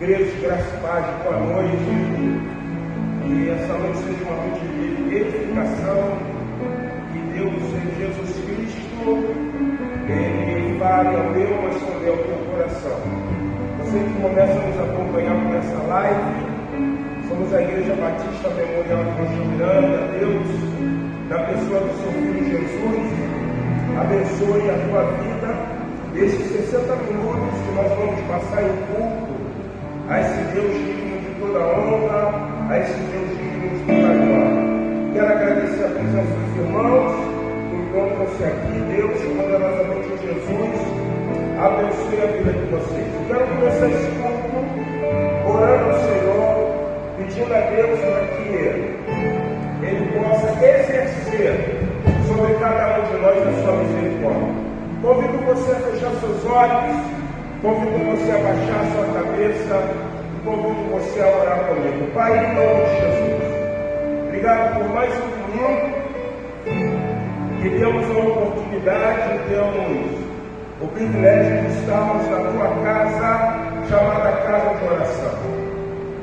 Igreja, graça e paz, boa noite. Que essa noite seja uma noite de edificação. Que Deus, em Jesus Cristo, Ele fale ao meu, mas também ao teu coração. Você que começa a nos acompanhar por essa live, somos a Igreja Batista Memorial de Rocha Miranda. Deus, na pessoa do seu Filho Jesus, abençoe a tua vida. Esses 60 minutos que nós vamos passar em culto a esse Deus digno de toda honra, a esse Deus digno de toda glória. Quero agradecer a presença dos irmãos que encontram-se aqui. Deus, poderosamente em Jesus, abençoe a vida de vocês. Quero começar esse culto orando ao Senhor, pedindo a Deus para que Ele possa exercer sobre cada um de nós a sua misericórdia. Convido você a fechar seus olhos, convido você a baixar sua cabeça e convido você a orar comigo. Pai, em nome de Jesus, obrigado por mais um domingo que temos a oportunidade, temos o privilégio de estarmos na tua casa, chamada Casa de Oração.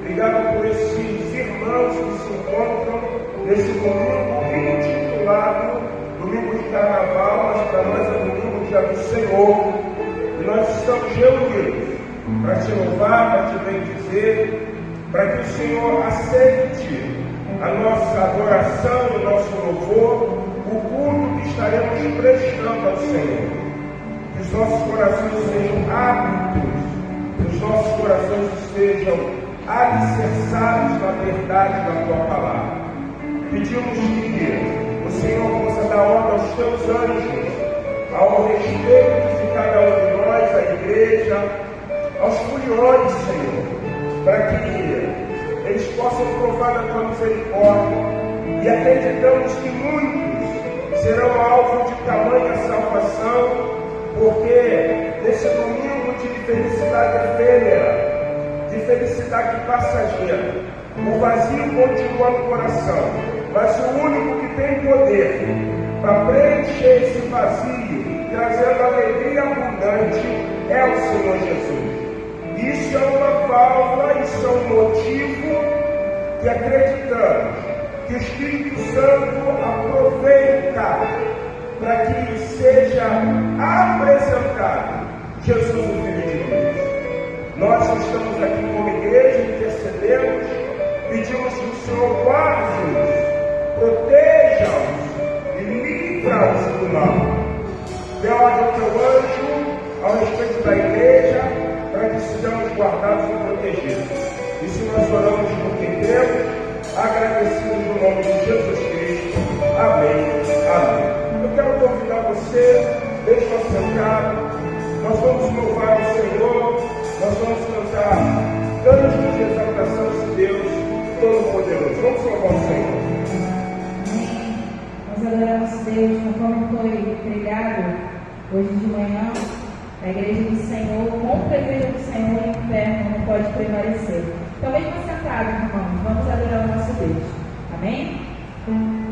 Obrigado por esses irmãos que se encontram nesse domingo intitulado Domingo de Carnaval, mas para nós é domingo dia do Senhor. E nós estamos reunidos para te louvar, para te bendizer, para que o Senhor aceite a nossa adoração, o nosso louvor, o culto que estaremos prestando ao Senhor. Que os nossos corações sejam hábitos, que os nossos corações estejam alicerçados na verdade da tua palavra. Pedimos que o Senhor possa dar ordem aos teus anjos, ao respeito de cada um de nós, a igreja, aos furiões, Senhor, para que eles possam provar da tua misericórdia. E acreditamos que muitos serão alvo de tamanha salvação, porque nesse domingo de felicidade efêmera, de felicidade passageira, o vazio continua no coração, mas o único que tem poder para preencher esse vazio, trazendo alegria abundante, é o Senhor Jesus. Isso é uma válvula, isso é um motivo que acreditamos que o Espírito Santo aproveita para que seja apresentado Jesus, o Filho de Deus. Nós que estamos aqui como igreja, intercedemos, pedimos que o Senhor guarde-os, proteja-os e livra-os do mal. Dê ordem ao teu anjo ao respeito da igreja, para que sejamos guardados e protegidos. Isso nós oramos porque cremos, agradecidos no nome de Jesus Cristo. Amém. Amém. Eu quero convidar você, deixa eu sentar, nós vamos louvar o Senhor, nós vamos cantar cantos de exaltação a esse Deus Todo-Poderoso. Vamos louvar o Senhor. Nós adoramos Deus, conforme foi pregado hoje de manhã, na igreja do Senhor, contra a igreja do Senhor, o inferno não pode prevalecer. Então, mesmo sentados, irmãos, vamos adorar o nosso Deus. Amém? Luz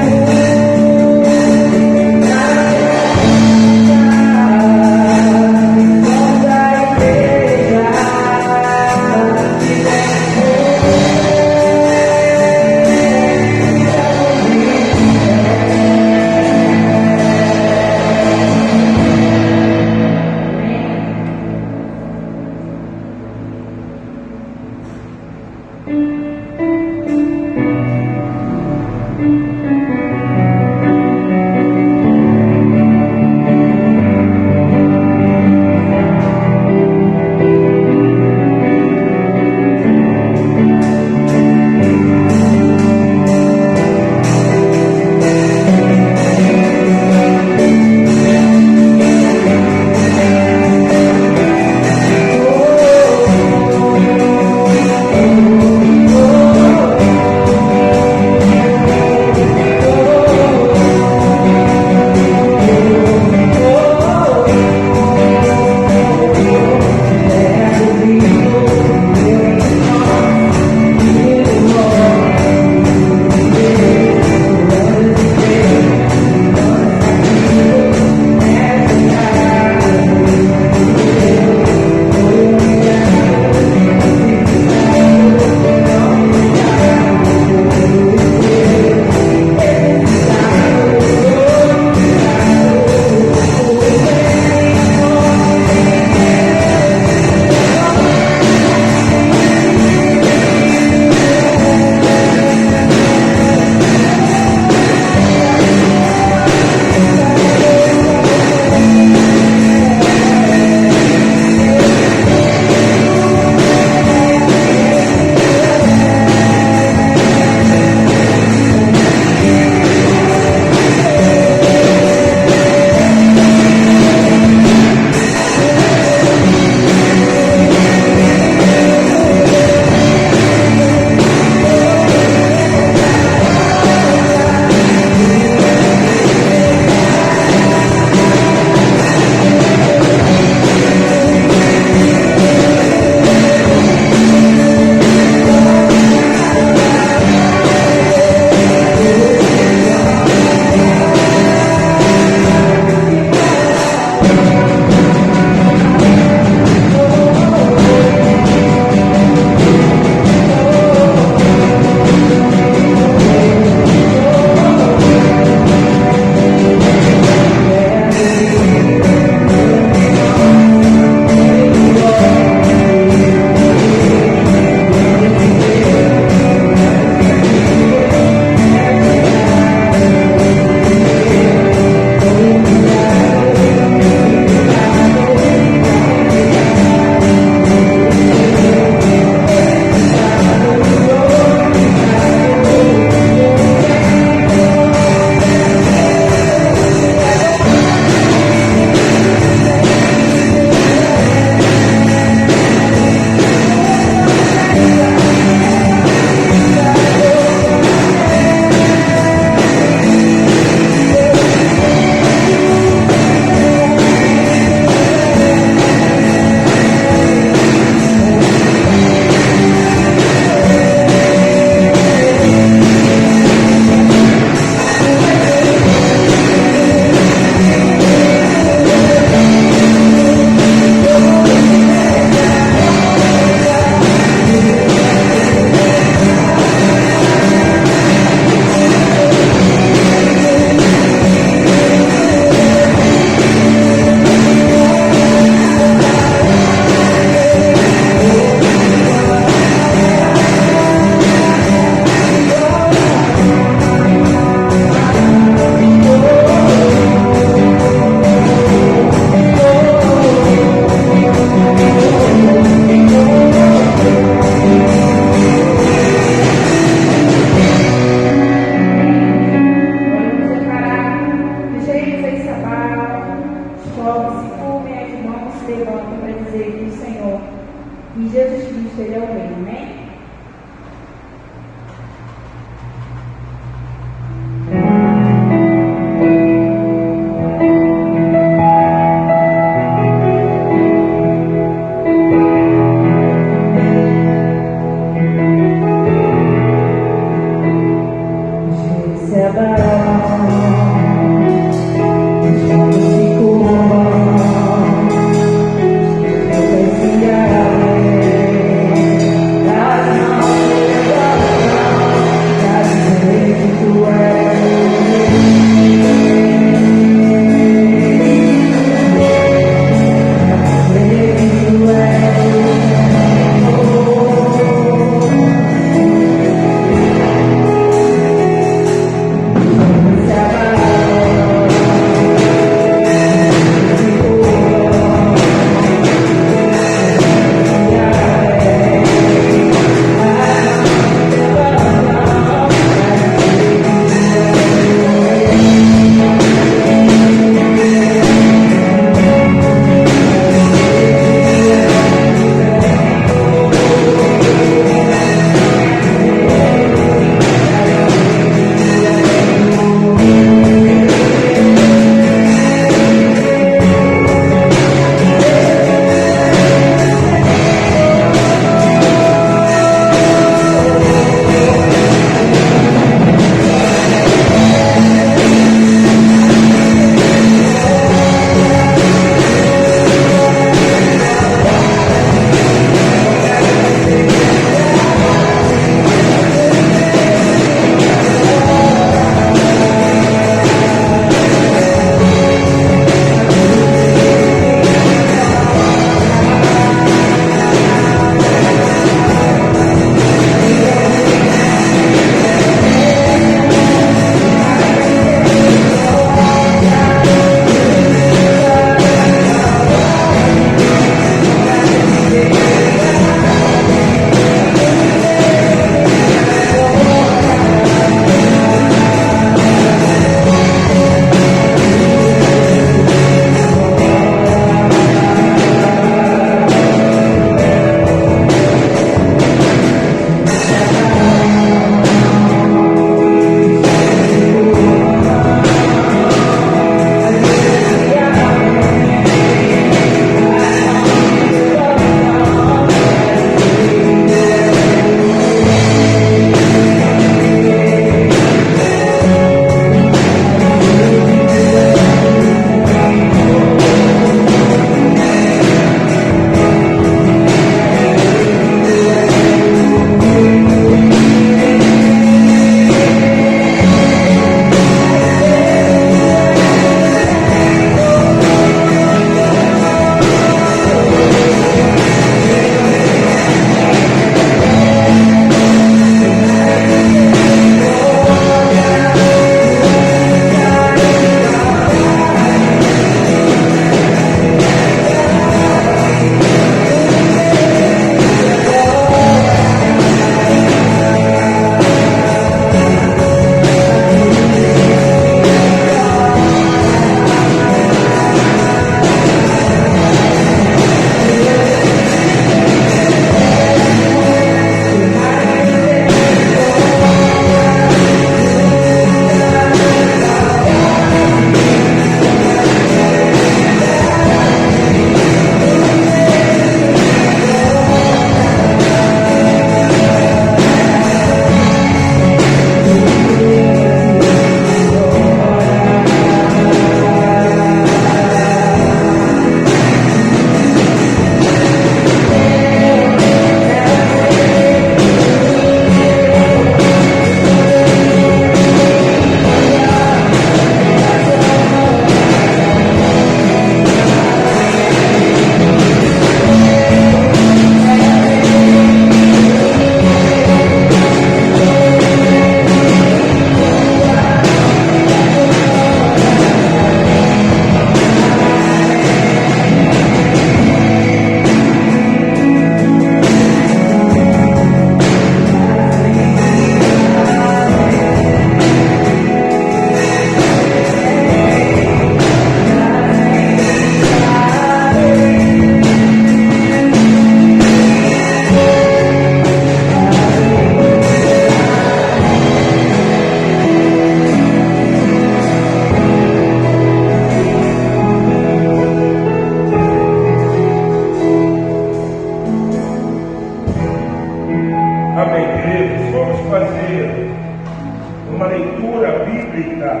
uma leitura bíblica.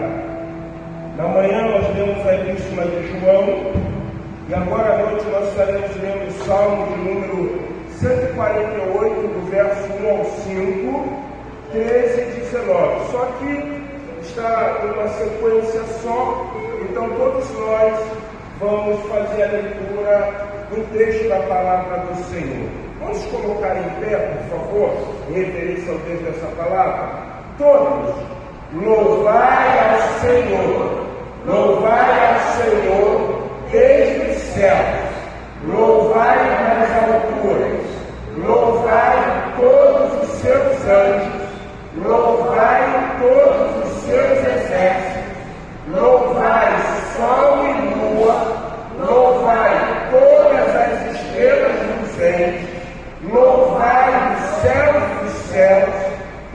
Na manhã nós lemos a Epístola de João, e agora à noite nós estaremos lendo o Salmo de número 148, do verso 1 ao 5, 13 e 19. Só que está em uma sequência só, então todos nós vamos fazer a leitura do trecho da palavra do Senhor. Vamos colocar em pé, por favor, em referência ao texto dessa palavra. Todos, louvai ao Senhor, louvai ao Senhor desde os céus, louvai nas alturas, louvai todos os seus anjos, louvai todos os seus exércitos, louvai sol e lua, louvai todas as estrelas luzentes, louvai os céus dos céus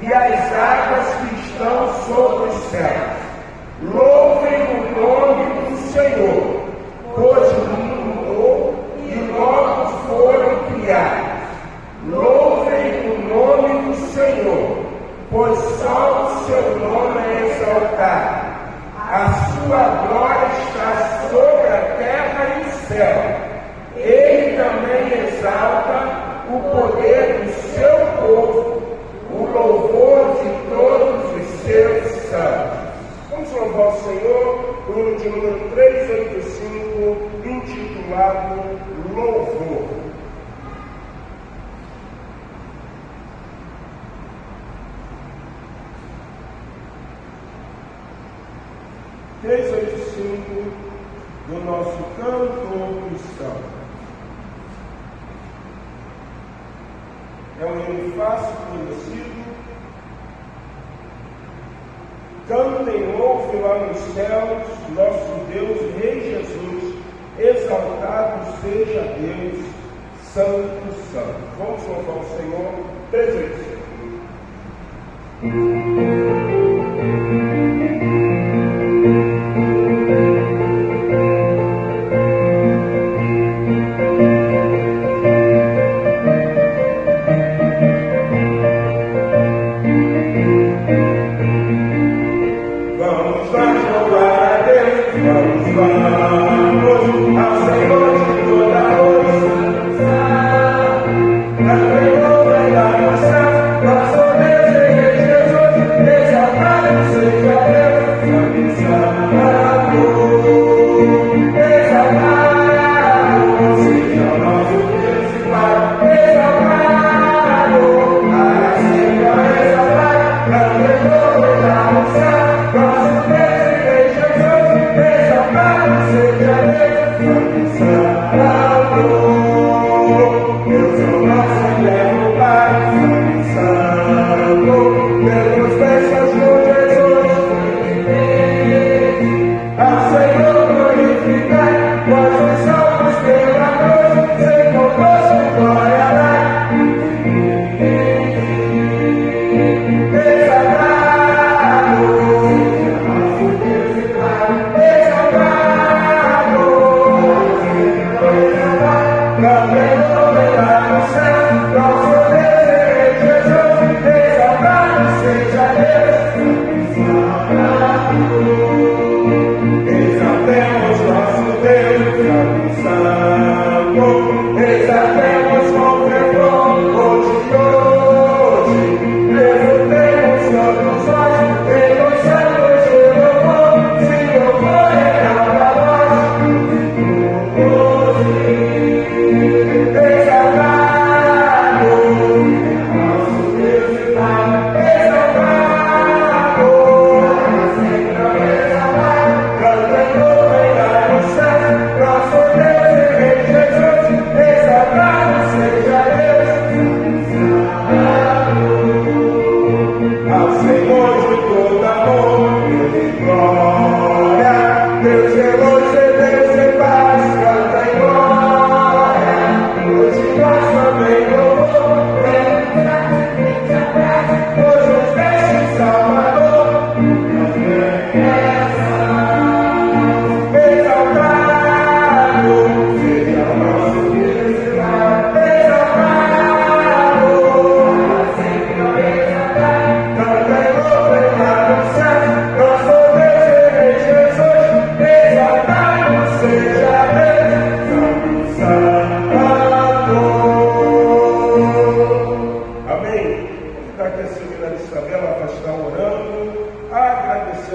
e as águas que estão sobre os céus. Louvem o nome do Senhor, pois o mundo mudou e logo foram criados. Louvem o nome do Senhor, pois só o seu nome é exaltado. A sua glória está sobre a terra e o céu. Ele também exalta o poder do seu povo, o louvor de todos os seus santos. Vamos louvar o Senhor, o hino de número 385, intitulado Louvor. Do nosso canto cristão. É um hino fácil, conhecido. Cantem, louvem lá nos céus, nosso Deus e Rei Jesus, exaltado seja Deus, Santo, Santo. Vamos louvar o Senhor, presente.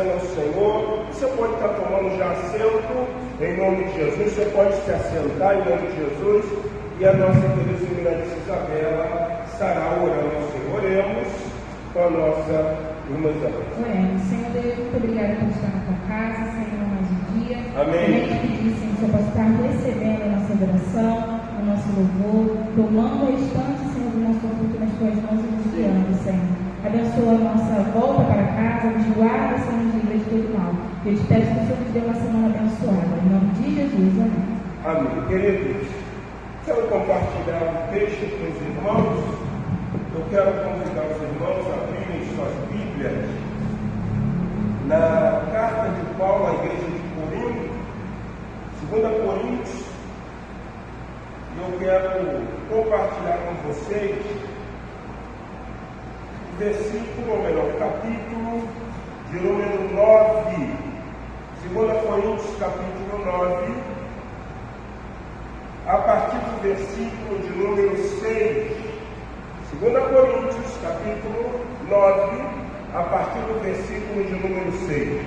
agradecendo ao Senhor. Você pode estar tomando já assento em nome de Jesus. Você pode se assentar em nome de Jesus. E a nossa querida Eminência Isabela estará orando ao Senhor. Oremos com a nossa irmã Isabela. Oremos. Senhor Deus, muito obrigada por estar na tua casa, Senhor, mais um dia. Amém. Também te pedir, Senhor, que eu possa estar recebendo a nossa adoração, o nosso louvor, tomando o restante, Senhor, do nosso culto nas tuas mãos e nos guiando, Senhor. Abençoa a nossa volta para casa, nos guarda, Senhor, nos livra de todo mal. Eu te peço que o Senhor nos dê uma semana abençoada. Em nome de Jesus, amém. Amém. Queridos, quero compartilhar um texto com os irmãos. Eu quero convidar os irmãos a abrirem suas Bíblias na carta de Paulo à igreja de Corinto, 2 Coríntios. Eu quero compartilhar com vocês o versículo, ou melhor, capítulo de número 9. 2 Coríntios, capítulo 9, a partir do versículo de número 6. 2 Coríntios, capítulo 9, a partir do versículo de número 6.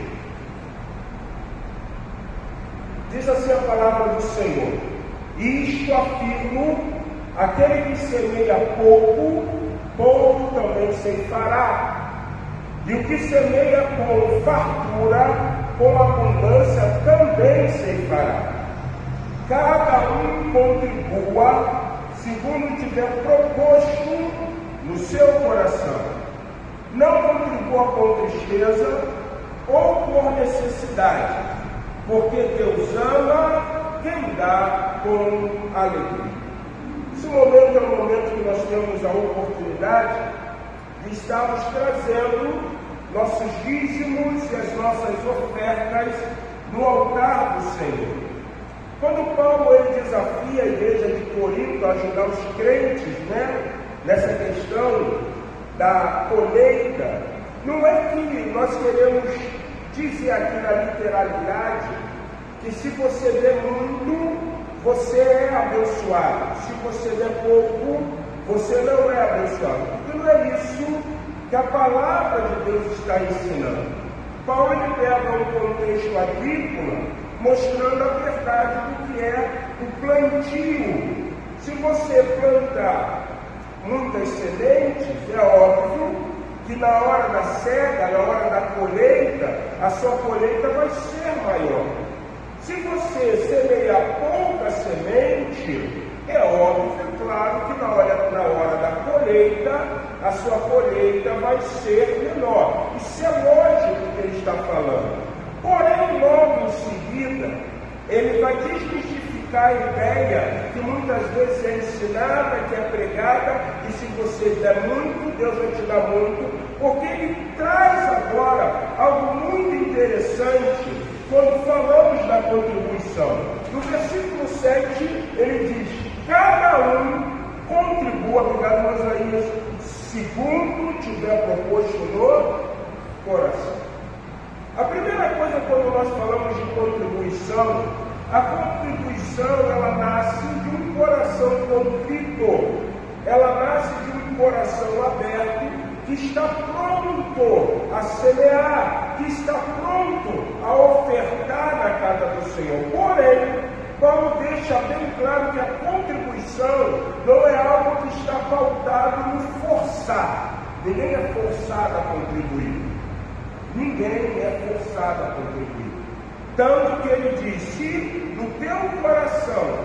Diz assim a palavra do Senhor: isto afirmo, aquele que semeia pouco, pouco também ceifará. E o que semeia com fartura, com abundância, também ceifará. Cada um contribua segundo tiver proposto no seu coração. Não contribua com tristeza ou por necessidade, porque Deus ama quem dá com alegria. Esse momento é um momento que nós temos a oportunidade de estarmos trazendo nossos dízimos e as nossas ofertas no altar do Senhor. Quando Paulo ele desafia a igreja de Corinto a ajudar os crentes, nessa questão da colheita, não é que nós queremos dizer aqui na literalidade que se você der muito, você é abençoado. Se você der pouco, você não é abençoado. Porque não é isso que a palavra de Deus está ensinando. Paulo ele pega um contexto agrícola, mostrando a verdade do que é o plantio. Se você plantar muitas sementes, é óbvio que na hora da cega, na hora da colheita, a sua colheita vai ser maior. Se você semear pouca semente, é óbvio, claro, que na hora da colheita, a sua colheita vai ser menor. Isso é lógico que ele está falando. Porém, logo em seguida, ele vai desmistificar a ideia que muitas vezes é ensinada, que é pregada, e se você der muito, Deus vai te dar muito, porque ele traz agora algo muito interessante quando falamos da contribuição. No versículo 7, ele diz: cada um contribua, obrigado, Mosaías, segundo tiver proposto no coração. A primeira coisa, quando nós falamos de contribuição, a contribuição ela nasce de um coração contrito, ela nasce de um coração aberto que está pronto a semear, que está pronto a ofertar na casa do Senhor. Porém, Paulo deixa bem claro que a contribuição não é algo que está pautado no forçar. Ninguém é forçado a contribuir. Ninguém é forçado a contribuir. Tanto que ele diz: se no teu coração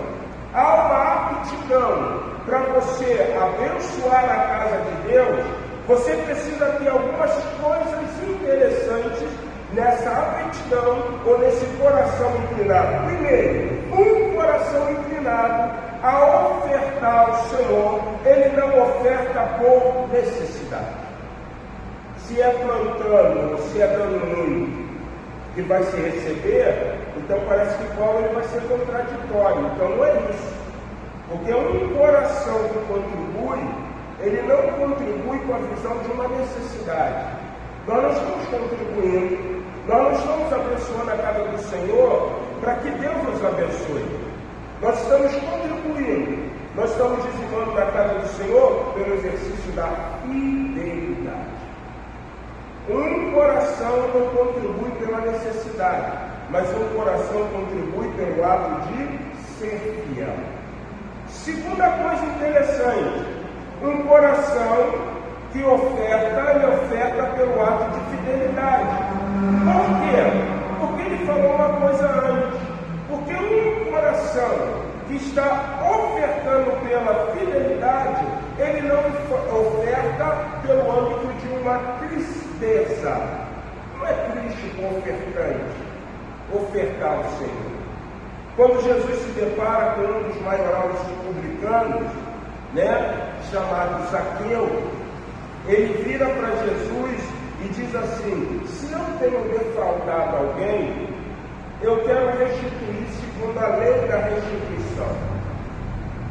há uma aptidão para você abençoar a casa de Deus, você precisa ter algumas coisas interessantes nessa aptidão ou nesse coração inclinado. Primeiro, um coração inclinado a ofertar ao Senhor, ele não oferta por necessidade. Se é plantando, se é dando muito, que vai se receber, então parece que Paulo ele vai ser contraditório. Então não é isso. Porque um coração que contribui, ele não contribui com a visão de uma necessidade. Nós não estamos contribuindo, nós não estamos abençoando a casa do Senhor para que Deus nos abençoe. Nós estamos contribuindo, nós estamos dizimando na casa do Senhor pelo exercício da fidelidade. Um coração não contribui pela necessidade, mas um coração contribui pelo ato de ser fiel. Segunda coisa interessante, um coração que oferta, ele oferta pelo ato de fidelidade. Por quê? Porque ele falou uma coisa antes. Porque um coração que está ofertando pela fidelidade, ele não oferta pelo âmbito de uma tristeza. Não é triste com o ofertante ofertar ao Senhor. Quando Jesus se depara com um dos maiorais publicanos, chamado Zaqueu, ele vira para Jesus e diz assim: se eu tenho defraudado alguém, eu quero restituir segundo a lei da restituição.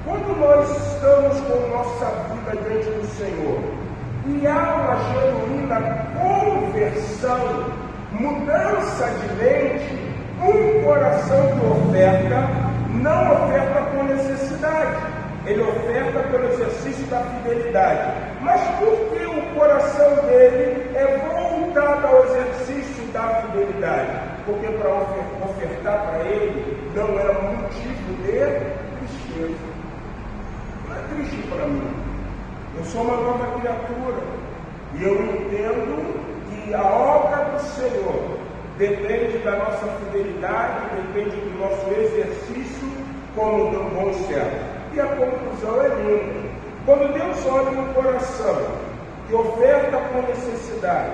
Quando nós estamos com nossa vida diante do Senhor e há uma genuína conversão, mudança de mente, um coração que oferta, não oferta por necessidade, ele oferta pelo exercício da fidelidade. Mas por que o coração dele é voltado ao exercício da fidelidade? Porque para ofertar para ele não é motivo de tristeza. Não é triste para mim. Eu sou uma nova criatura e eu entendo que a obra do Senhor depende da nossa fidelidade, depende do nosso exercício como um bom servo. E a conclusão é linda. Quando Deus olha no coração que oferta por necessidade,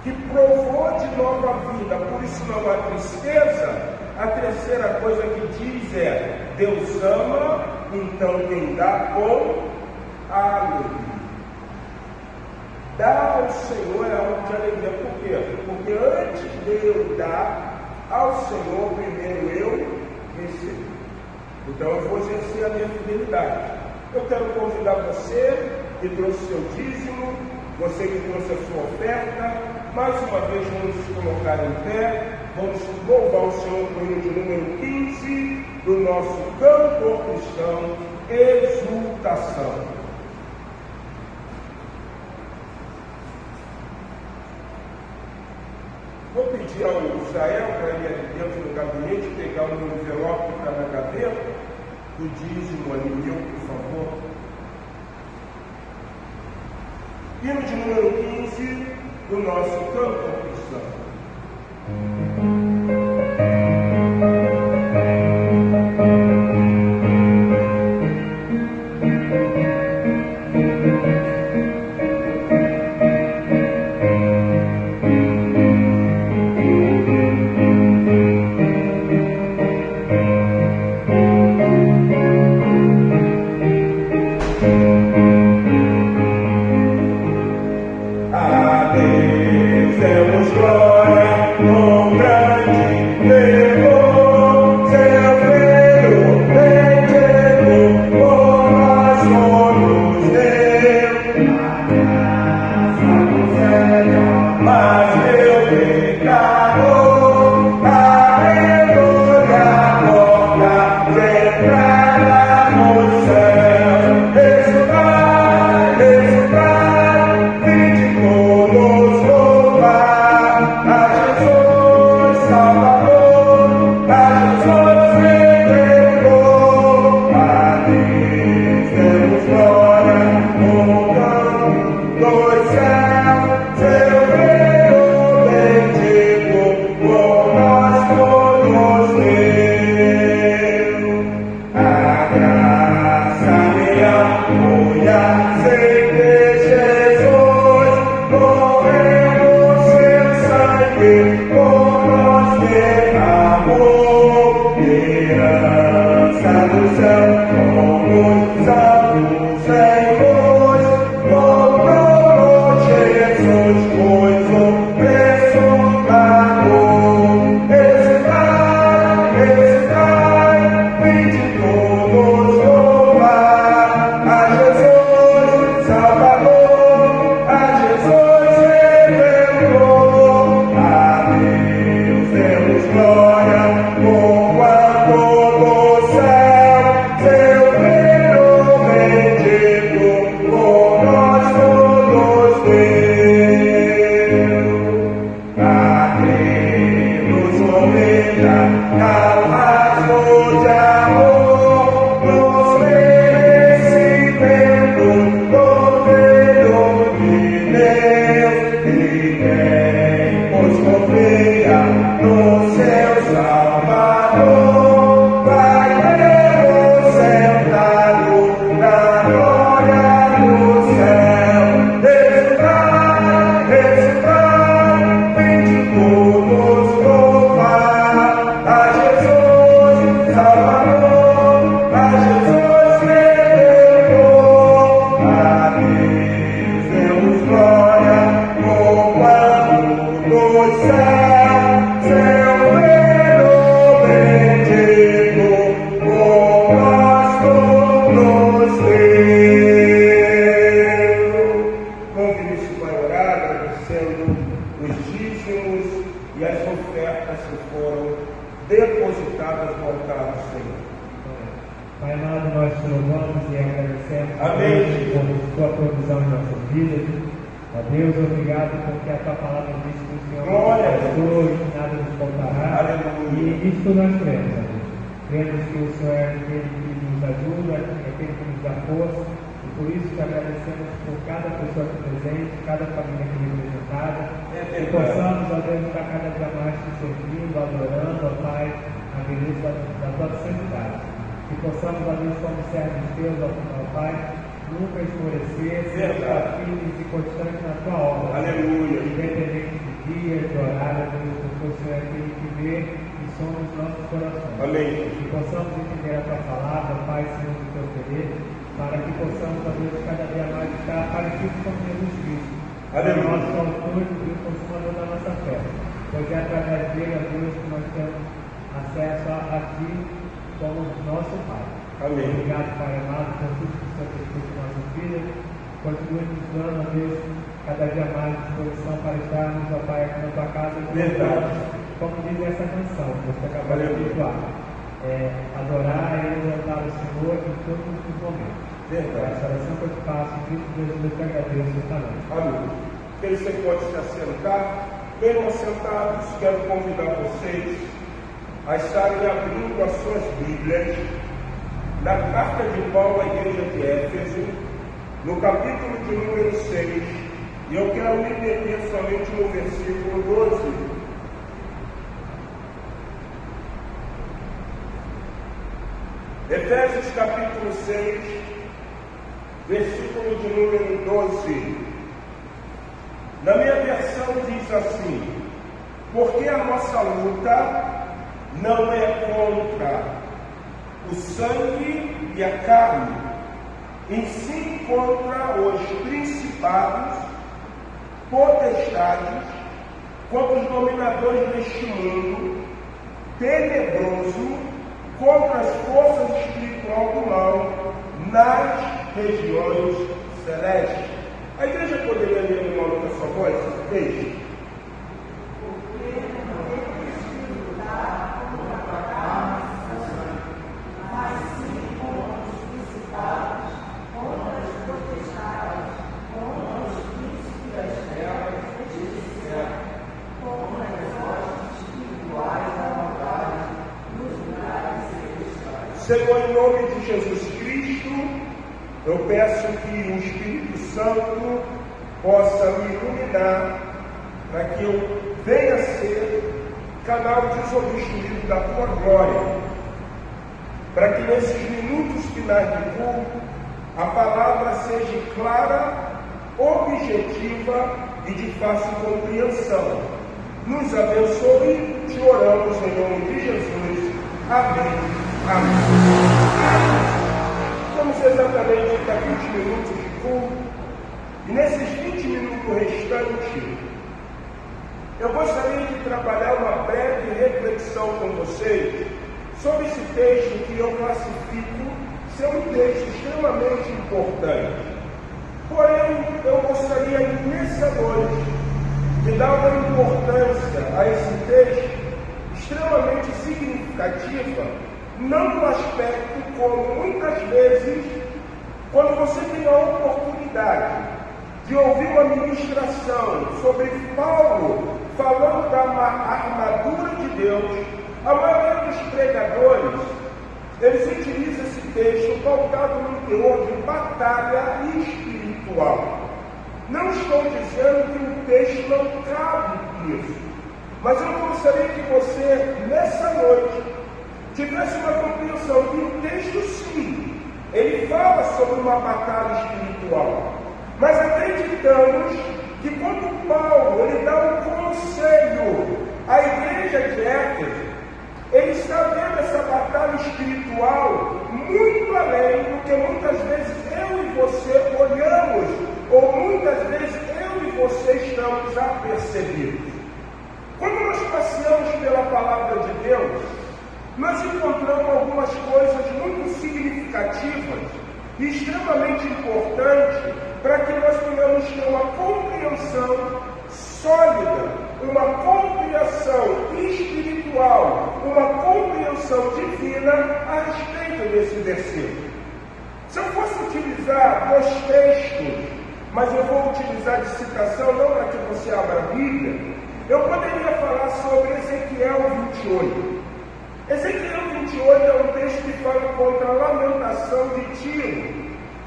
que provou de nova vida, por isso não há tristeza, a terceira coisa que diz é: Deus ama, então quem dá com alegria. Dar ao Senhor é algo de alegria. Por quê? Porque antes de eu dar ao Senhor, primeiro eu recebo. Então eu vou exercer a minha fidelidade. Eu quero convidar você que trouxe seu dízimo, você que trouxe a sua oferta, mais uma vez vamos nos colocar em pé, vamos louvar o Senhor com o hino de número 15 do nosso cantor cristão, Exultação. Vou pedir ao Israel para ir ali dentro do gabinete pegar um envelope que está na gaveta, do dízimo ali meu, por favor. Hino de número 15 do nosso canto cristão. Amém. Você pode se assentar. Mesmo assentados, quero convidar vocês a estarem abrindo as suas Bíblias na carta de Paulo à igreja de Éfeso, no capítulo de número 6, e eu quero me deter somente no versículo 12. Efésios capítulo 6, versículo de número 12. Na minha versão diz assim: porque a nossa luta não é contra o sangue e a carne, em si contra os principados, potestades, contra os dominadores deste mundo tenebroso, contra as forças espirituais do mal nas regiões celestes. A igreja poderia ler uma outra sua voz? Deixe. Senhor, em nome de Jesus Cristo, eu peço que o Espírito Santo possa me iluminar, para que eu venha a ser canal desobstruído da tua glória, para que nesses minutos finais de culto a palavra seja clara, objetiva e de fácil compreensão. Nos abençoe, te oramos em nome de Jesus. Amém. Amém. Estamos exatamente para 20 minutos de culto, e nesses 20 minutos restantes, eu gostaria de trabalhar uma breve reflexão com vocês sobre esse texto que eu classifico ser um texto extremamente importante. Porém, eu gostaria nessa noite de dar uma importância a esse texto extremamente significativa, não no aspecto como muitas vezes, quando você tem a oportunidade de ouvir uma ministração sobre Paulo falando da armadura de Deus, a maioria dos pregadores, eles utilizam esse texto pautado no teor de batalha espiritual. Não estou dizendo que o texto não cabe nisso, mas eu gostaria que você, nessa noite, tivesse uma compreensão que o texto, sim, ele fala sobre uma batalha espiritual, mas acreditamos que quando Paulo ele dá um conselho à igreja de Éfeso, ele está vendo essa batalha espiritual muito além do que muitas vezes eu e você olhamos, ou muitas vezes eu e você estamos apercebidos. algumas coisas muito significativas e extremamente importantes para que nós tenhamos ter uma compreensão sólida, uma compreensão espiritual, uma compreensão divina a respeito desse versículo. Se eu fosse utilizar 2 textos, mas eu vou utilizar de citação, não para que você abra a Bíblia, eu poderia falar sobre Ezequiel 28. Ezequiel 28 é um texto que fala contra a lamentação de Tiro,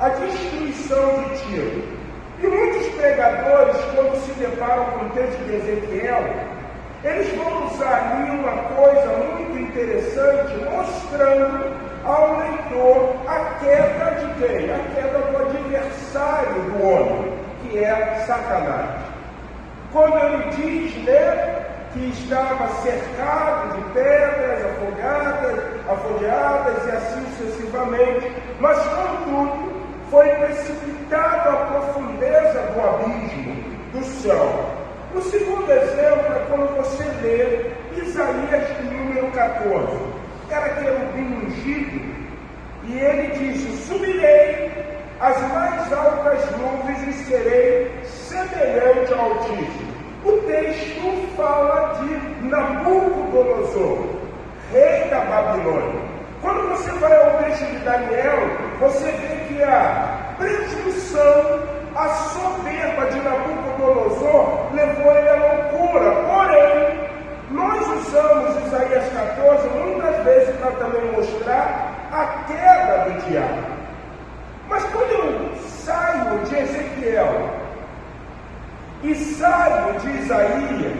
a destruição de Tiro. E muitos pregadores, quando se deparam com o texto de Ezequiel, eles vão usar ali uma coisa muito interessante, mostrando ao leitor a queda de quem? A queda do adversário do homem, que é Satanás. Quando ele diz, que estava cercado de pedras afogueadas e assim sucessivamente, mas contudo foi precipitado à profundeza do abismo, do céu. O segundo exemplo é quando você lê Isaías número 14. Era querubim ungido, e ele disse: subirei às mais altas nuvens e serei semelhante ao Altíssimo. O texto fala de Nabucodonosor, rei da Babilônia. Quando você vai ao texto de Daniel, você vê que a presunção, a soberba de Nabucodonosor levou ele à loucura. Porém, nós usamos Isaías 14 muitas vezes para também mostrar a queda do diabo. Mas quando eu saio de Ezequiel e saio de Isaías,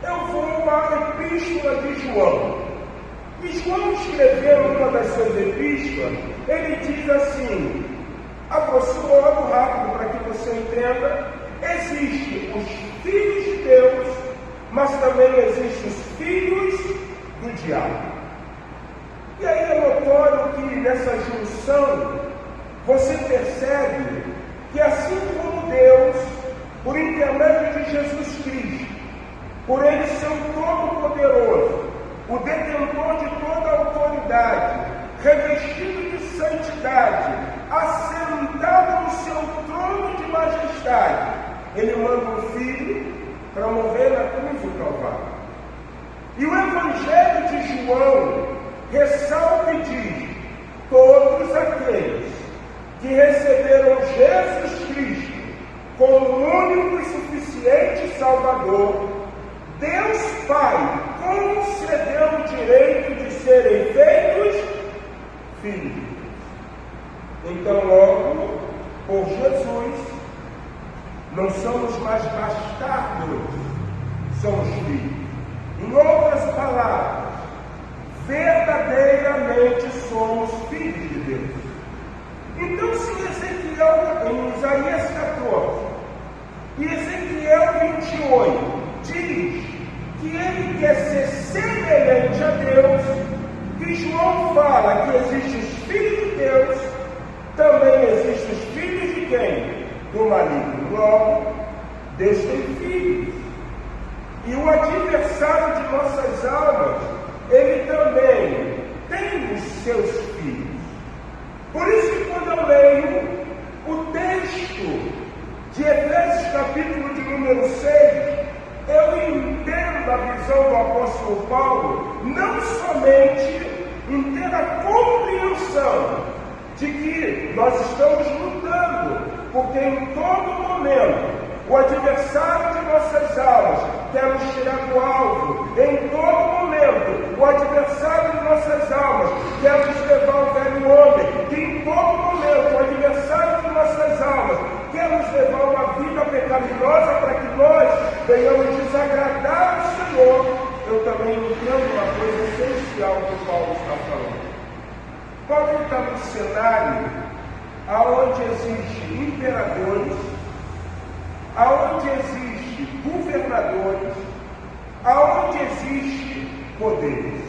eu vou à epístola de João. E João escreveu uma das suas epístolas, ele diz assim, aproximando rápido para que você entenda, existem os filhos de Deus, mas também existem os filhos do diabo. E aí é notório que nessa junção você percebe que assim como Deus, por intermédio de Jesus Cristo, por ele ser o Todo-Poderoso, o detentor de toda a autoridade, revestido de santidade, assentado no seu trono de majestade, ele manda um filho para morrer na cruz do Calvário. E o Evangelho de João ressalta e diz: todos aqueles que receberam Jesus Cristo como o único e suficiente Salvador, Deus Pai concedeu o direito de serem feitos filhos. Então, logo, por Jesus, não somos mais bastardos, somos filhos. Em outras palavras, verdadeiramente somos filhos de Deus. Então, se Ezequiel, em Isaías 14 e Ezequiel 28 diz que ele quer ser semelhante a Deus, e João fala que existem os filhos de Deus, também existem os filhos de quem? Do maligno. Logo, Deus tem filhos. E o adversário de nossas almas, ele também tem os seus filhos. Por isso que quando eu leio o texto de Efésios capítulo de número 6, eu entendo a visão do apóstolo Paulo, não somente em ter a compreensão de que nós estamos lutando, porque em todo momento o adversário de nossas almas quer nos tirar do alvo. Em todo momento, o adversário de nossas almas quer nos levar ao velho homem. Que em todo momento, o adversário de nossas almas quer nos levar a uma vida pecaminosa para que nós venhamos desagradar ao Senhor. Eu também entendo uma coisa essencial que Paulo está falando. Paulo está num cenário onde existem imperadores, aonde existe governadores, aonde existe poderes.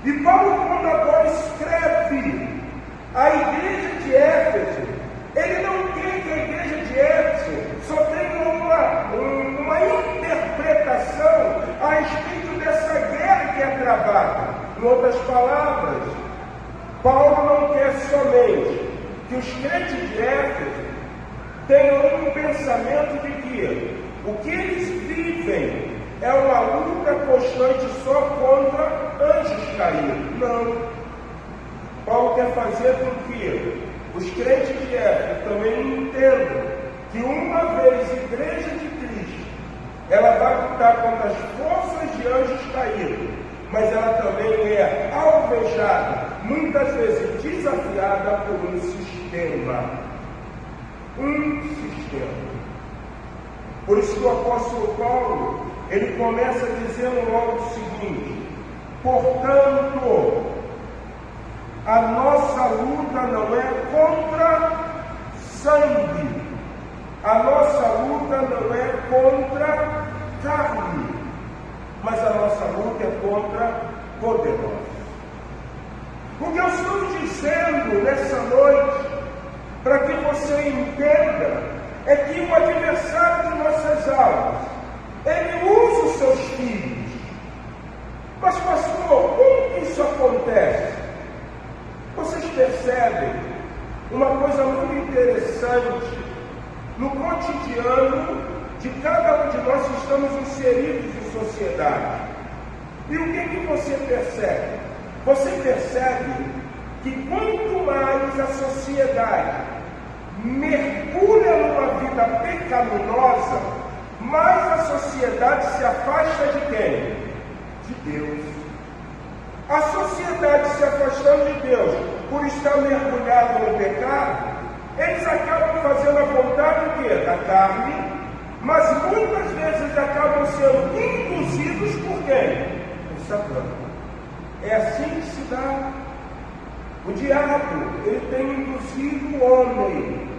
E Paulo, quando agora escreve a igreja de Éfeso, ele não quer que a igreja de Éfeso só tenha uma interpretação a respeito dessa guerra que é travada. Em outras palavras, Paulo não quer somente que os crentes de Éfeso tenham um pensamento de que o que eles vivem é uma luta constante só contra anjos caídos. Não. Paulo quer fazer com que os crentes de Éfeso também entendam que uma vez igreja de Cristo, ela vai lutar contra as forças de anjos caídos, mas ela também é alvejada, muitas vezes desafiada por um sistema. Um sistema. Por isso que o apóstolo Paulo, ele começa dizendo logo o seguinte: portanto, a nossa luta não é contra sangue, a nossa luta não é contra carne, mas a nossa luta é contra poderosos. O que eu estou dizendo nessa noite, para que você entenda, é que o adversário de nossas almas, ele usa os seus filhos. Mas pastor, como que isso acontece? Vocês percebem uma coisa muito interessante no cotidiano de cada um de nós que estamos inseridos em sociedade. E o que você percebe? Você percebe que quanto mais a sociedade mergulha numa vida pecaminosa, mais a sociedade se afasta de quem? De Deus. A sociedade se afastando de Deus por estar mergulhado no pecado, eles acabam fazendo a vontade do quê? Da carne, mas muitas vezes acabam sendo induzidos por quem? Por Satã. É assim que se dá. O diabo, ele tem induzido o homem.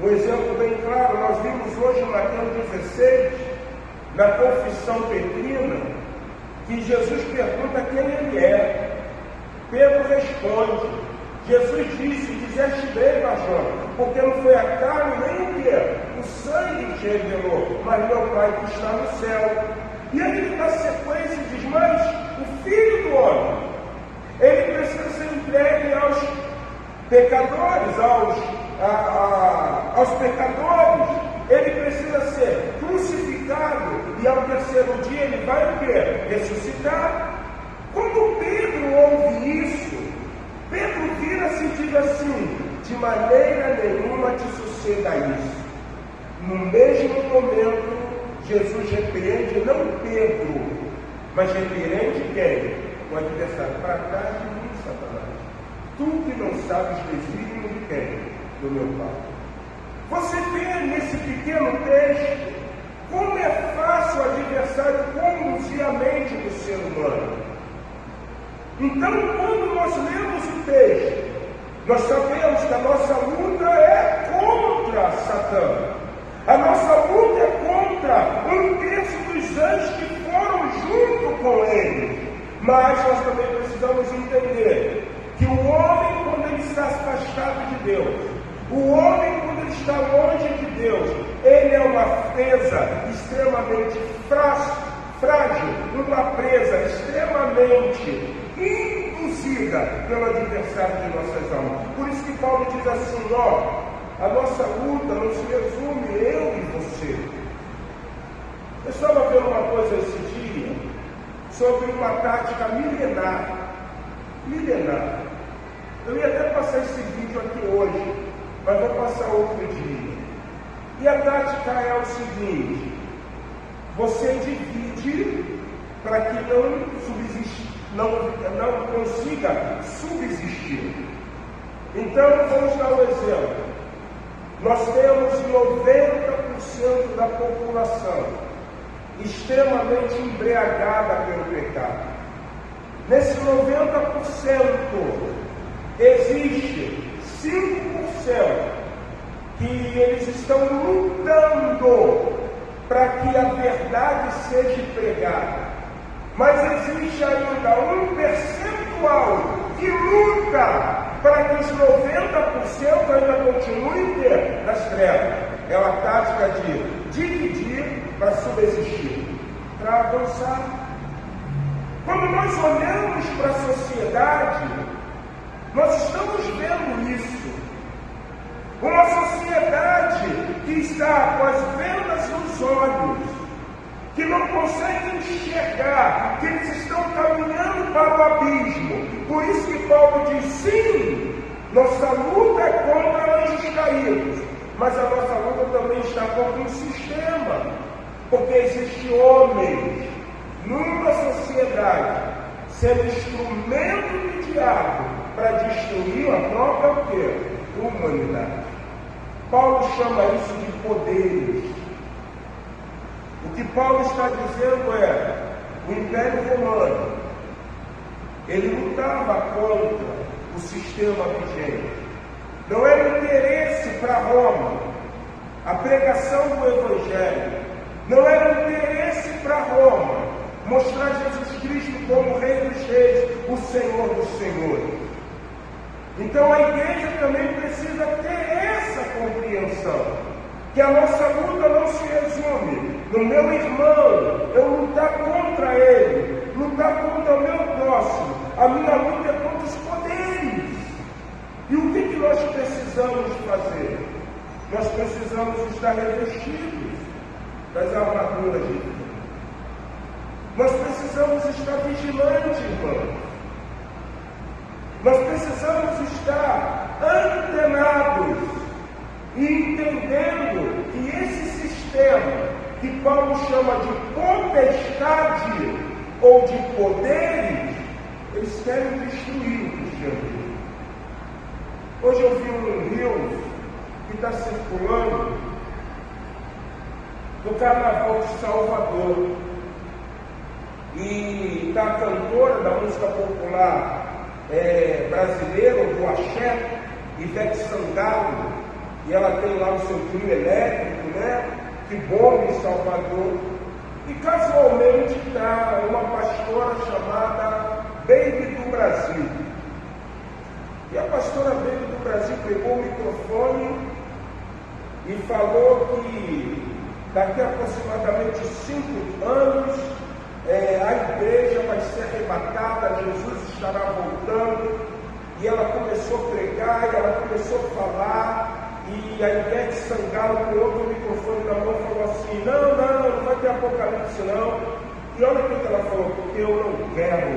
Um exemplo bem claro, nós vimos hoje em Mateus 16, na confissão petrina, que Jesus pergunta quem ele é. Pedro responde. Jesus disse: dizeste bem, Major, porque não foi a carne nem o quê? O sangue te revelou, mas meu Pai que está no céu. E aí ele dá sequência e diz: mas o Filho do Homem, ele precisa ser entregue aos pecadores, aos pecadores, ele precisa ser crucificado e ao terceiro dia ele vai o quê? Ressuscitar. Quando Pedro ouve isso, Pedro vira-se e diz assim: de maneira nenhuma te suceda isso. No mesmo momento, Jesus repreende não Pedro, mas repreende quem? O adversário. Para trás de mim, Satanás. Tu que não sabes desígnio de quem? Do meu Pai. Você vê nesse pequeno texto como é fácil o adversário conduzir a mente do ser humano. Então, quando nós lemos o texto, nós sabemos que a nossa luta é contra Satã. A nossa luta é contra um terço dos anjos que foram junto com ele. Mas nós também precisamos entender que o homem, quando ele está afastado de Deus, o homem, quando ele está longe de Deus, ele é uma presa extremamente frágil, uma presa extremamente induzida pelo adversário de nossas almas. Por isso que Paulo diz assim: a nossa luta não se resume eu e você. Eu estava vendo uma coisa esse dia sobre uma tática milenar. Eu ia até passar esse vídeo aqui hoje, mas vou passar outro dia. E a tática é o seguinte: você divide para que não consiga subsistir. Então, vamos dar um exemplo. Nós temos 90% da população extremamente embriagada pelo pecado. Nesse 90%, existe 5% que eles estão lutando para que a verdade seja pregada. Mas existe ainda um percentual que luta para que os 90% ainda continuem nas trevas. É uma tática de dividir para subsistir, para avançar. Quando nós olhamos para a sociedade, Nós estamos vendo isso. Uma sociedade que está com as vendas nos olhos, que não consegue enxergar, que eles estão caminhando para o abismo. Por isso que Paulo diz, sim, nossa luta é contra anjos caídos, mas a nossa luta também está contra um sistema, porque existe homens numa sociedade sendo instrumento do diabo para destruir a própria o quê? Humanidade. Paulo chama isso de poderes. O que Paulo está dizendo é, o Império Romano, ele lutava contra o sistema vigente. Não era interesse para Roma a pregação do Evangelho. Não era interesse para Roma mostrar Jesus Cristo como Rei dos Reis, o Senhor dos Senhores. Então a igreja também precisa ter essa compreensão, que a nossa luta não se resume no meu irmão, eu lutar contra ele, lutar contra o meu próximo. A minha luta é contra os poderes. E o que nós precisamos fazer? Nós precisamos estar revestidos das armaduras de Deus. Nós precisamos estar vigilantes, irmãos. Nós precisamos estar antenados e entendendo que esse sistema que Paulo chama de potestade ou de poderes, eles querem destruir o cristianismo. Hoje eu vi um rio que está circulando do Carnaval de Salvador, e está a cantora da música popular brasileira, do axé, Ivete Sangalo, e ela tem lá o seu trio elétrico, né, que bomba em Salvador, e casualmente está uma pastora chamada Baby do Brasil. E a pastora Baby do Brasil pegou o microfone e falou que daqui a aproximadamente 5 anos a igreja vai ser arrebatada, Jesus estará voltando. E ela começou a pregar, e ela começou a falar, e a Ivete Sangalo com outro microfone na mão falou assim, não vai ter apocalipse não. E olha o que ela falou, porque eu não quero.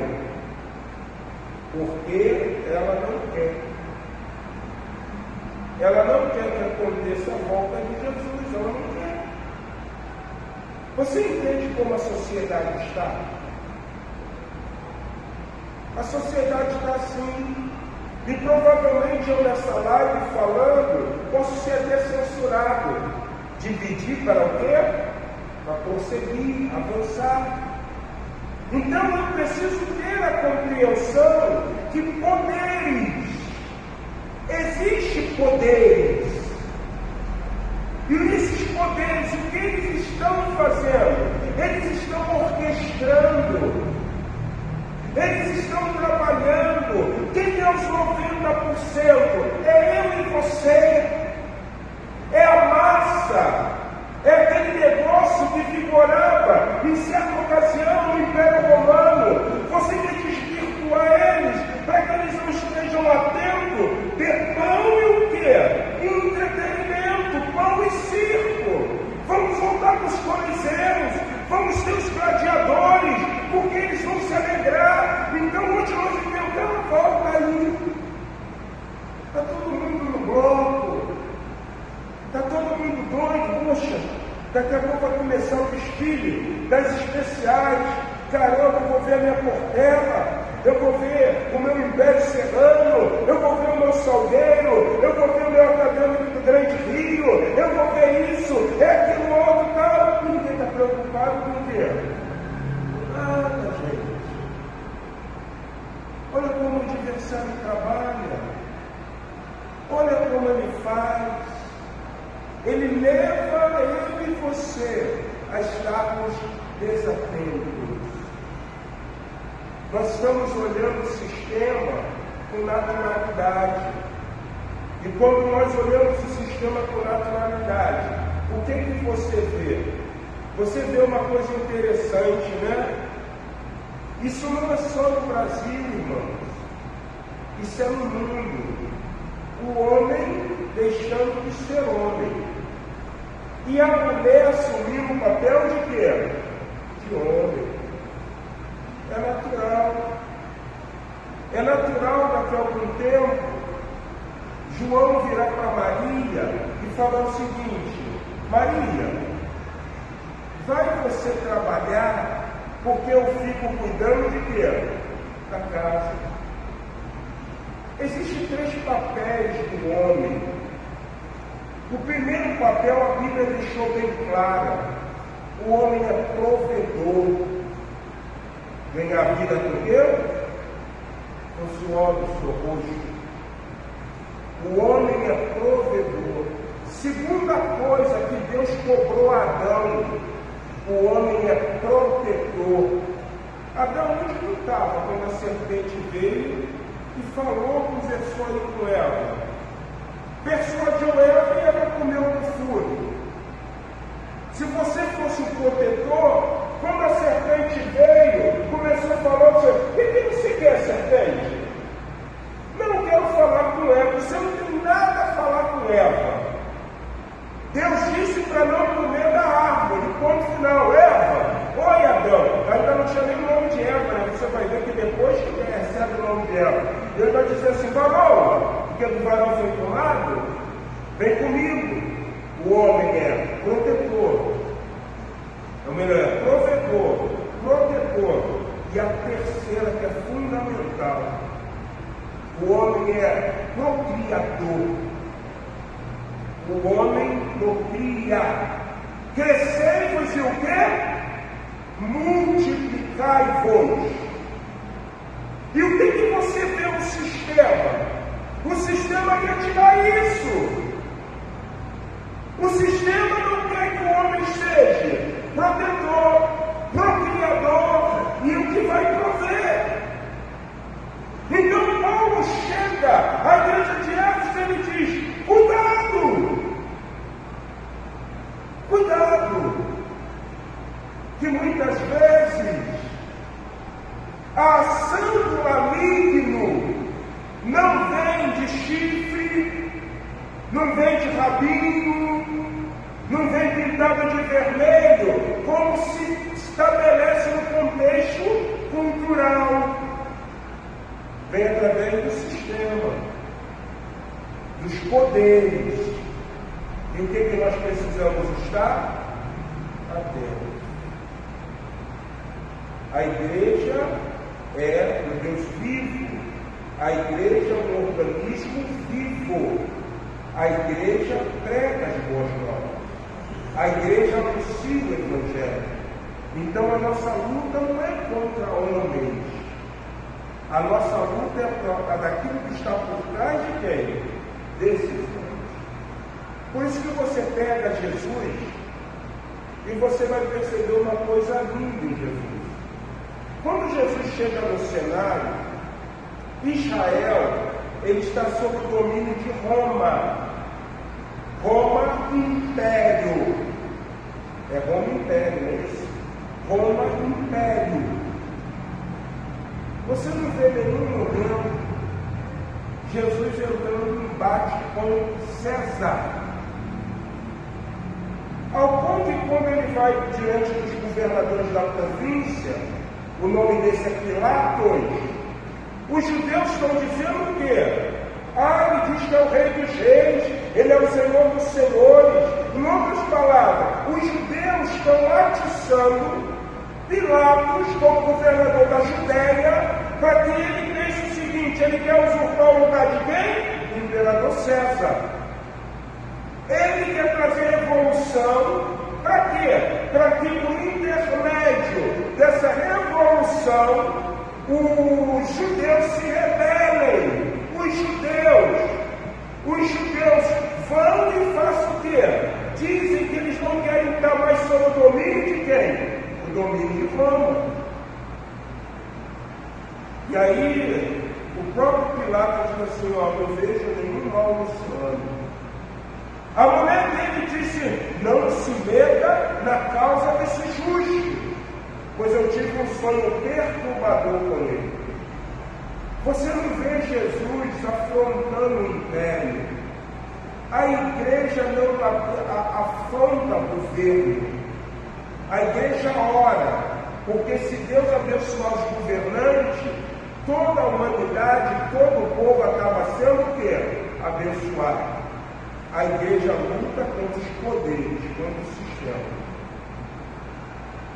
Porque ela não quer. Ela não quer que aconteça a volta de Jesus, ela não quer. Você entende como a sociedade está? A sociedade está assim. E provavelmente eu nessa live falando, posso ser até censurado. Dividir para o quê? Para prosseguir, avançar. Então eu preciso ter a compreensão que poderes, existem poderes. E esses poderes, o que eles estão fazendo? Eles estão orquestrando, eles estão trabalhando. Quem é os 90%? É eu e você, é a massa, é aquele negócio que vigorava em certa ocasião no Império Romano. Você quer desvirtuar eles para que eles não estejam lá dentro, ter pão e o quê? Entretenimento, pão e circo. Vamos voltar para os coliseus, vamos ter os gladiadores, porque eles vão se alegrar. Então hoje nós inventamos a volta aí. Está todo mundo no bloco, está todo mundo doido. Poxa, daqui a pouco vai começar o desfile das especiais. Caramba, eu vou ver a minha Portela, eu vou ver o meu Império Serrano, eu vou ver o meu Salgueiro, eu vou ver o meu Acadêmico do Grande Rio, eu vou ver isso, aquilo, outro, tal. Ninguém está preocupado com o quê? Nada, gente. Olha como o adversário trabalha, olha como ele faz. Ele leva eu e você a estarmos desatentos. Nós estamos olhando o sistema com naturalidade. E quando nós olhamos o sistema com naturalidade, o que você vê? Você vê uma coisa interessante, né? Isso não é só no Brasil, irmãos. Isso é no mundo. O homem deixando de ser homem. E a mulher assumindo o papel de quê? De homem. É natural. É natural daqui a algum tempo João virar para Maria e falar o seguinte: Maria, vai você trabalhar, porque eu fico cuidando de quê? Da casa. Existem 3 papéis do homem. O primeiro papel a Bíblia deixou bem claro: o homem é provedor. Ganhar a vida com Deus, com suor do seu rosto. O homem é provedor. Segunda coisa que Deus cobrou a Adão: o homem é protetor. Adão onde não estava quando a serpente veio e falou, conversou ali com Eva? Persuadiu Eva e ela comeu do fruto. Se você fosse um protetor, quando a serpente veio, começou a falar: o que você quer, serpente? Não quero falar com Eva. Você não tem nada a falar com Eva. Deus disse para não comer da árvore. Ponto final. Eva, oi Adão. Ainda não tinha nem o nome de Eva, né? Você vai ver que depois que ele recebe o nome de Eva, ele vai dizer assim: varão, porque do varão foi tomado, vem comigo. O homem é protetor. Ou melhor, é provedor, protetor. E a terceira, que é fundamental: o homem é procriador. O homem procria. Crescei-vos e o quê? Multiplicai-vos. E o que você vê no sistema? O sistema quer tirar isso. O sistema não quer que o homem seja protetor, procriador e o que vai prover. Então Paulo chega à igreja de Éfeso e ele diz: cuidado! Cuidado! Que muitas vezes a ação do maligno não vem de chifre, não vem de rabinho, não vem pintado de vermelho, como se estabelece no contexto cultural. Vem através do sistema, dos poderes. E o que nós precisamos estar? Atentos. A igreja é o Deus vivo. A igreja é um organismo vivo. A igreja prega as boas novas. A igreja anuncia o Evangelho. Então a nossa luta não é contra homens. A nossa luta é daquilo que está por trás de quem? Desses homens. Por isso que você pega Jesus e você vai perceber uma coisa linda em Jesus. Quando Jesus chega no cenário, Israel, ele está sob o domínio de Roma. Roma Império. É Roma Império, não é isso? Roma Império. Você não vê nenhum momento Jesus entrando em embate com César. Ao ponto que quando ele vai diante dos governadores da província, o nome desse é Pilatos, os judeus estão dizendo o quê? Ele diz que é o rei dos reis, ele é o senhor dos senhores. Em outras palavras, os judeus estão atiçando Pilatos como governador da Judéia, para que ele pense o seguinte: ele quer usurpar o lugar de quem? Do imperador César. Ele quer trazer revolução. Para quê? Para que no intermédio dessa revolução os judeus se rebelem. Os judeus vão e façam o quê? Dizem que eles não querem estar mais sob o domínio de quem? O domínio de Roma. E aí, o próprio Pilatos diz assim: não vejo nenhum mal nesse ano. A mulher dele disse: não se meta na causa desse justo, pois eu tive um sonho perturbador com ele. Você não vê Jesus afrontando o império. A igreja não afronta o governo. A igreja ora, porque se Deus abençoar os governantes, toda a humanidade, todo o povo acaba sendo o quê? Abençoado. A igreja luta contra os poderes, contra o sistema.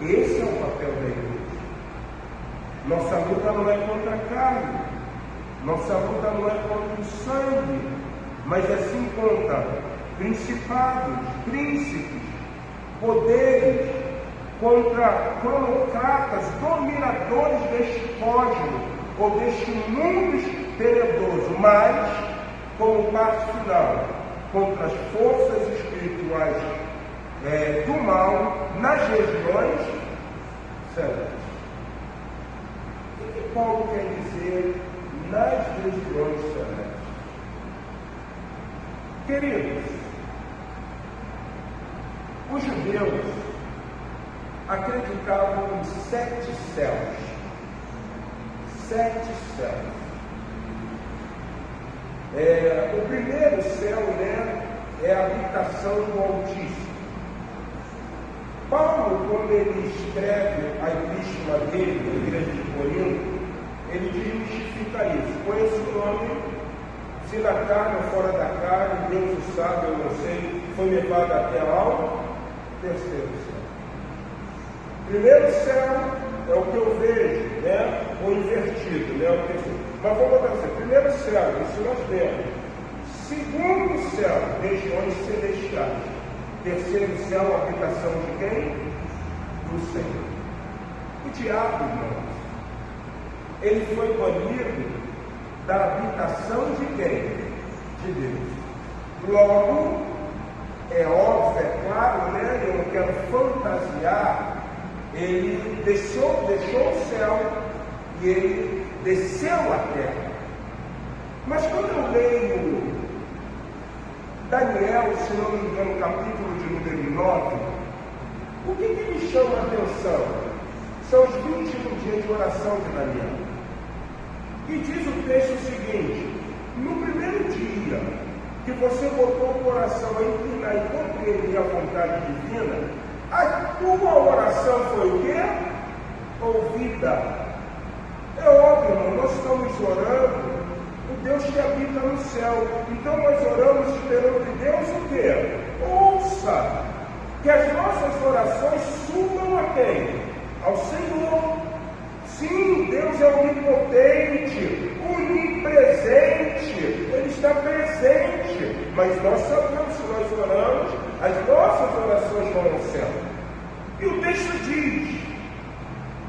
Esse é o papel da igreja. Nossa luta não é contra a carne, nossa luta não é contra o sangue, mas é sim contra principados, príncipes, poderes, contra cronocatas, dominadores deste cosmos, ou deste mundo tenebroso, mas, como parte final, contra as forças espirituais do mal nas regiões celestes. O que Paulo quer dizer nas regiões celestes? Queridos, os judeus acreditavam em 7 céus. 7 céus. O primeiro céu, é a habitação do Altíssimo. Paulo, quando ele escreve a epístola dele, na igreja de Corinto, ele desmistifica isso. Conheço o nome, se na carne ou fora da carne, Deus o sabe, eu não sei, foi levado até ao terceiro céu. Primeiro céu é o que eu vejo, ou invertido, mas vou botar assim, primeiro céu, isso nós vemos. Segundo céu, regiões celestiais. Terceiro céu, habitação de quem? Do Senhor. O diabo, irmãos, ele foi banido da habitação de quem? De Deus. Logo, é óbvio, é claro, eu não quero fantasiar, ele deixou o céu e ele desceu a terra. Mas quando eu leio Daniel, se não me engano, capítulo de número 9, o que me chama a atenção? São os 21 dias de oração de Daniel. E diz o texto o seguinte: no primeiro dia que você botou o coração a inclinar e compreender a vontade divina, a tua oração foi o quê? Ouvida. É óbvio, irmão, nós estamos orando o Deus que habita no céu. Então nós oramos esperando de Deus o quê? Ouça! Que as nossas orações subam a quem? Ao Senhor. Sim, Deus é onipotente, onipresente, Ele está presente. Mas nós sabemos, se nós oramos, as nossas orações vão ao céu. E o texto diz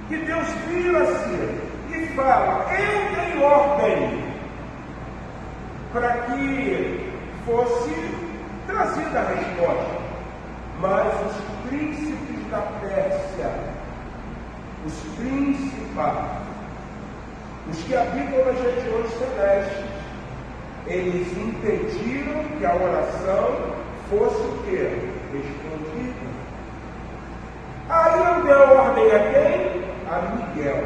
que Deus vira-se e fala: eu dei ordem para que fosse trazida a resposta. Mas os príncipes da Pérsia, os principados, os que habitam nas regiões celestes, eles impediram que a oração fosse o quê? Respondida. Aí eu dei a ordem a quem? A Miguel.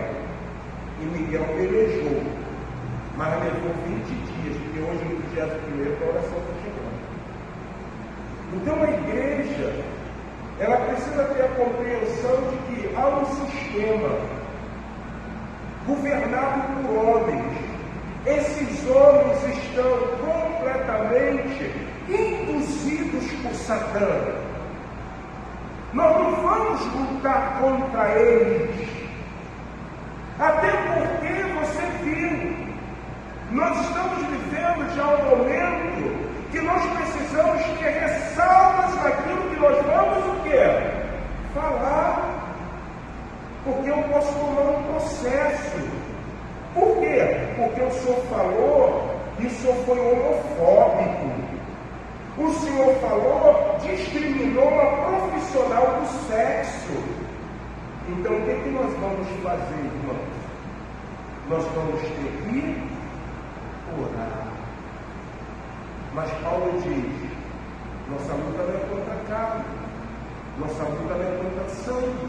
E Miguel pelejou, mas levou 20 dias, porque hoje no 21º a oração está chegando. Então a igreja, ela precisa ter a compreensão de que há um sistema governado por homens. Esses homens estão completamente induzidos por Satã. Nós não vamos lutar contra eles, até porque você viu, nós estamos vivendo já um momento que nós precisamos ter ressalvas naquilo que nós vamos o quê? Falar. Porque eu posso tomar um processo. Por quê? Porque o Senhor falou e o Senhor foi homofóbico. O Senhor falou, discriminou uma profissional do sexo. Então o que nós vamos fazer, irmãos? Nós vamos ter que orar. Mas Paulo diz: nossa luta não é contra a carne, nossa luta não é contra sangue,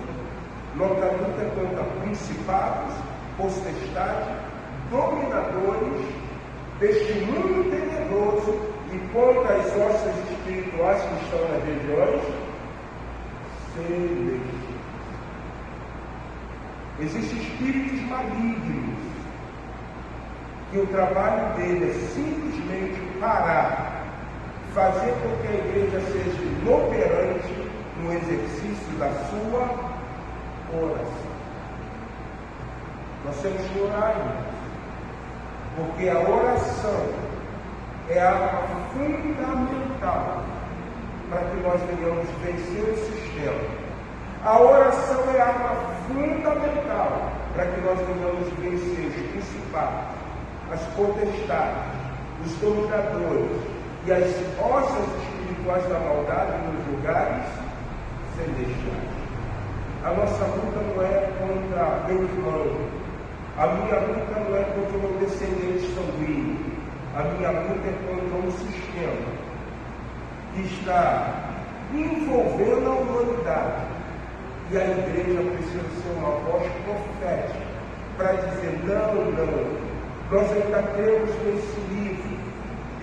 nossa luta é contra principados, potestades, dominadores deste mundo tenebroso e contra as hostas espirituais que estão nas regiões celestiais. Existem espíritos malignos que o trabalho dele é simplesmente parar, fazer com que a igreja seja inoperante no exercício da sua oração. Nós temos que orar, irmãos, porque a oração é a arma fundamental para que nós venhamos vencer o sistema. A oração é a arma fundamental para que nós venhamos vencer os principados, as potestades, os dominadores e as hostas espirituais da maldade nos lugares celestiais. A nossa luta não é contra meu irmão, a minha luta não é contra o meu descendente sanguíneo, a minha luta é contra um sistema que está envolvendo a humanidade. E a igreja precisa ser uma voz profética para dizer: não, nós ainda cremos nesse livro.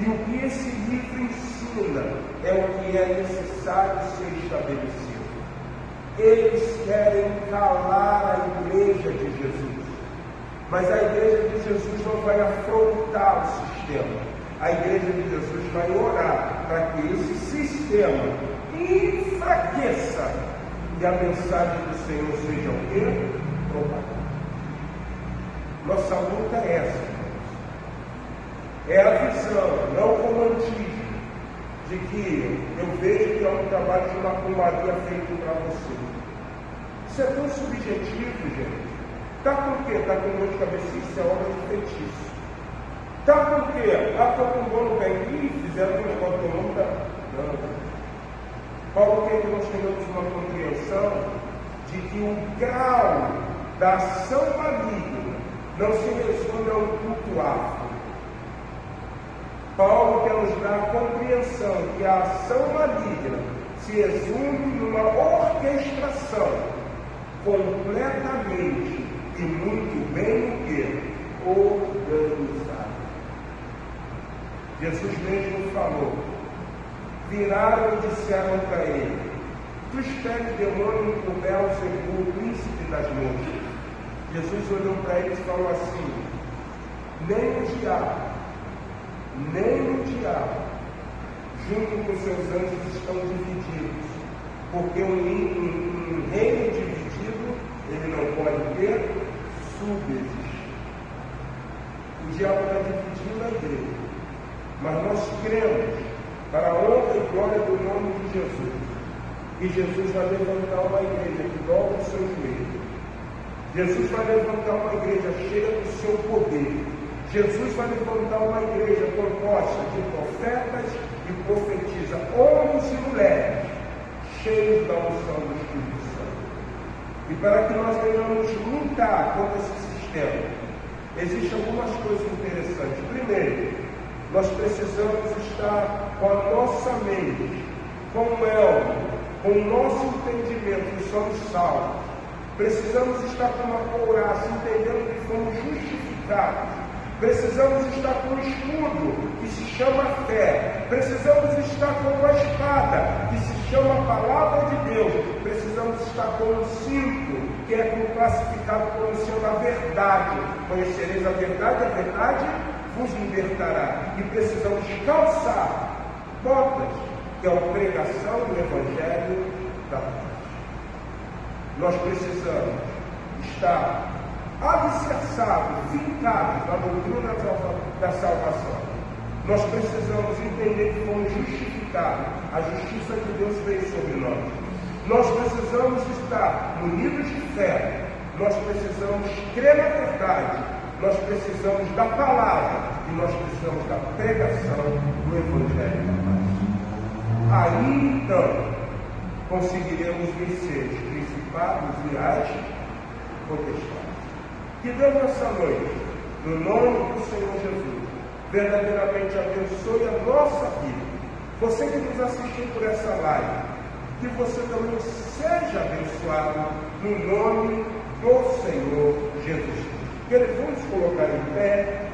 E o que esse livro ensina é o que é necessário ser estabelecido. Eles querem calar a igreja de Jesus. Mas a igreja de Jesus não vai afrontar o sistema. A igreja de Jesus vai orar para que esse sistema enfraqueça e a mensagem do Senhor seja o quê? Propagada. Nossa luta é essa. É a visão, não o romantismo, de que eu vejo que é um trabalho de macumbaria feito para você. Isso é tão subjetivo, gente. Tá com o quê? Tá com dor de cabeça? Isso é obra de feitiço. Tá com o quê? Ah, tô com dor no pé. Ih, fizeram um negócio que eu não tá. Não. Paulo quer que nós tenhamos uma compreensão de que o grau da ação maligna não se resume a um culto afro. Paulo quer nos dar a compreensão que a ação maligna se resume numa orquestração completamente e muito bem organizada. Jesus mesmo falou. Viraram e disseram para ele: tu espere demônio com Beelzebul, o príncipe das moscas. Jesus olhou para eles e falou assim: nem o diabo, junto com seus anjos, estão divididos, porque um reino dividido, ele não pode ter subsistir. O diabo está dividindo a igreja, mas nós cremos, para a honra e glória do nome de Jesus, e Jesus vai levantar uma igreja que dobra o seu joelho. Jesus vai levantar uma igreja cheia do seu poder. Jesus vai levantar uma igreja composta de profetas e profetisa, homens e mulheres, cheios da unção do Espírito Santo. E para que nós venhamos lutar contra esse sistema, existem algumas coisas interessantes. Primeiro, nós precisamos estar com a nossa mente, com o elmo, com o nosso entendimento que somos salvos. Precisamos estar com uma couraça, entendendo que fomos justificados. Precisamos estar com um escudo que se chama fé. Precisamos estar com uma espada que se chama palavra de Deus. Precisamos estar com um cinto que é classificado como sendo a verdade. Conhecereis a verdade vos libertará. E precisamos calçar botas, que é a pregação do Evangelho da paz. Nós precisamos estar alicerçados, fincados na doutrina da salvação. Nós precisamos entender que fomos justificados. A justiça de Deus veio sobre nós. Nós precisamos estar munidos de fé. Nós precisamos crer na verdade. Nós precisamos da palavra. E nós precisamos da pregação do Evangelho da paz. Aí então conseguiremos vencer os principados e as potestades. Que Deus nessa noite, no nome do Senhor Jesus, verdadeiramente abençoe a nossa vida. Você que nos assistiu por essa live, que você também seja abençoado no nome do Senhor Jesus. Queridos, vamos colocar em pé.